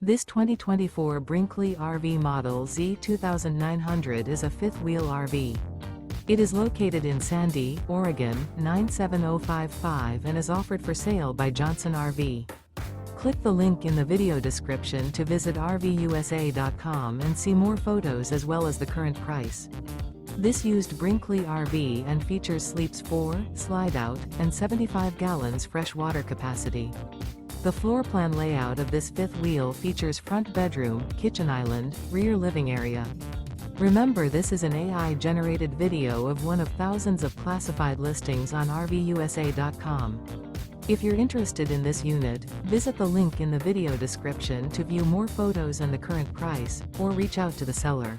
This 2024 Brinkley RV Model Z 2900 is a fifth-wheel RV. It is located in Sandy, Oregon, 97055 and is offered for sale by Johnson RV. Click the link in the video description to visit RVUSA.com and see more photos as well as the current price. This used Brinkley RV and features sleeps 4, Slideout, and 75 gallons fresh water capacity. The floor plan layout of this fifth wheel features front bedroom, kitchen island, rear living area. Remember, this is an AI-generated video of one of thousands of classified listings on RVUSA.com. If you're interested in this unit, visit the link in the video description to view more photos and the current price, or reach out to the seller.